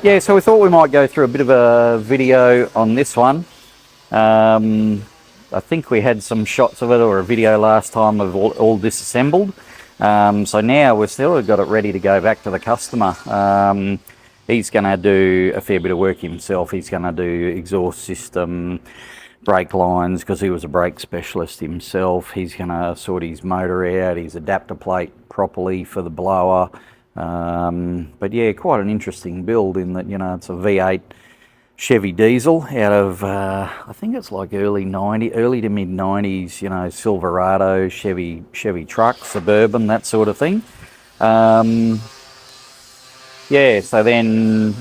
Yeah, so we thought we might go through a bit of a video on this one. I think we had some shots of it or a video last time of all disassembled. So now we've still got it ready to go back to the customer. He's going to do a fair bit of work himself. He's going to do exhaust system, brake lines, because he was a brake specialist himself. He's going to sort his motor out, his adapter plate properly for the blower. But yeah, quite an interesting build in that, you know, it's a V8 Chevy diesel out of, I think it's like early to mid 90s, you know, Silverado, Chevy truck, Suburban, that sort of thing. Yeah, so then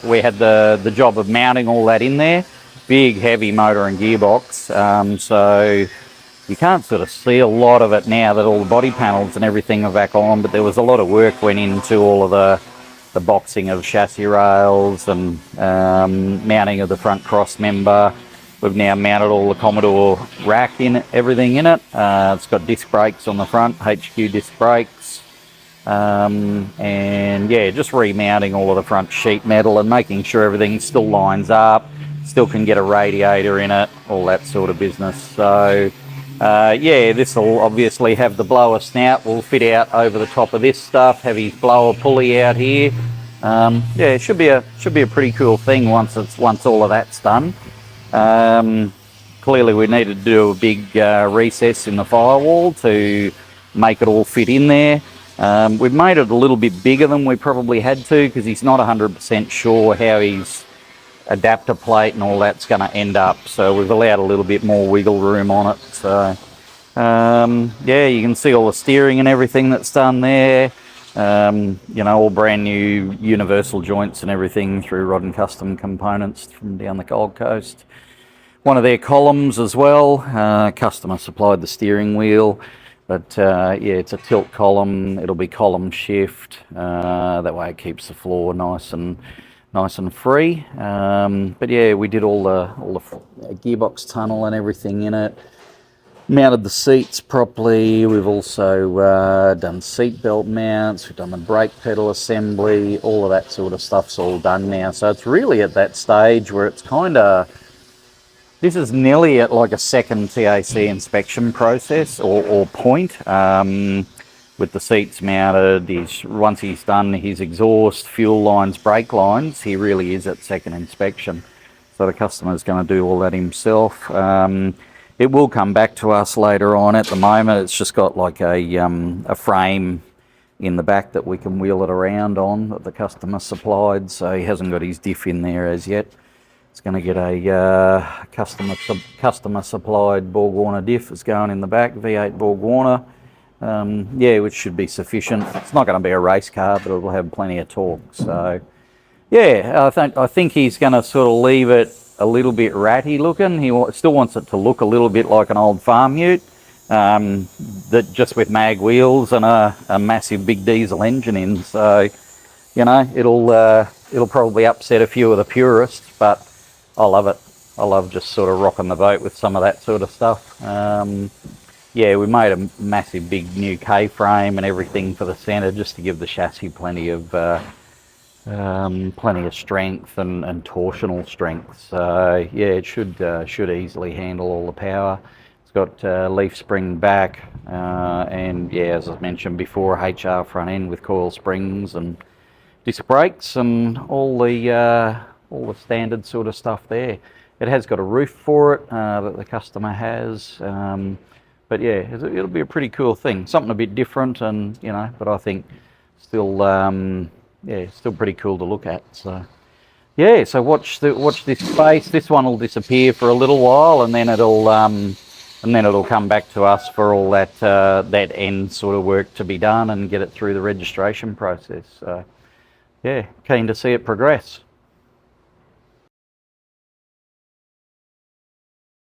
we had the job of mounting all that in there. Big, heavy motor and gearbox. So you can't sort of see a lot of it now that all the body panels and everything are back on, but there was a lot of work went into all of the boxing of chassis rails and mounting of the front cross member. We've now mounted all the Commodore rack in it, everything in it. It's got disc brakes on the front, HQ disc brakes. And yeah, just remounting all of the front sheet metal and making sure everything still lines up, still can get a radiator in it, all that sort of business. So yeah, this will obviously have the blower snout, will fit out over the top of this stuff, have his blower pulley out here. Yeah, it should be a pretty cool thing once all of that's done. Clearly we needed to do a big recess in the firewall to make it all fit in there. We've made it a little bit bigger than we probably had to, because he's not 100% sure how his adapter plate and all that's going to end up, so we've allowed a little bit more wiggle room on it. So yeah, you can see all the steering and everything that's done there. You know, all brand new universal joints and everything through Rod and Custom Components from down the Gold Coast. One of their columns as well, customer supplied the steering wheel. But yeah, it's a tilt column. It'll be column shift. That way it keeps the floor nice and free. But yeah, we did all the gearbox tunnel and everything in it. Mounted the seats properly. We've also done seat belt mounts. We've done the brake pedal assembly. All of that sort of stuff's all done now. So it's really at that stage where it's kind of, this is nearly at like a second TAC inspection process or point. With the seats mounted, once he's done his exhaust, fuel lines, brake lines, he really is at second inspection. So the customer's going to do all that himself. It will come back to us later on. At the moment, it's just got like a frame in the back that we can wheel it around on that the customer supplied. So he hasn't got his diff in there as yet. It's going to get a customer supplied Borg Warner diff that's going in the back, V8 Borg Warner. Yeah, which should be sufficient. It's not going to be a race car, but it'll have plenty of torque. So yeah, I think he's going to sort of leave it a little bit ratty looking. He still wants it to look a little bit like an old farm ute, that just with mag wheels and a massive big diesel engine in. So you know, it'll probably upset a few of the purists, but I love it. I love just sort of rocking the boat with some of that sort of stuff. Yeah, we made a massive big new K-frame and everything for the centre just to give the chassis plenty of strength and torsional strength. So yeah, it should easily handle all the power. It's got leaf spring back, and yeah, as I mentioned before, HR front end with coil springs and disc brakes and all the standard sort of stuff there. It has got a roof for it that the customer has. But yeah, it'll be a pretty cool thing. Something a bit different, and you know, but I think still, yeah, still pretty cool to look at. So yeah, so watch this space. This one will disappear for a little while, and then it'll come back to us for all that that end sort of work to be done and get it through the registration process. So yeah, keen to see it progress.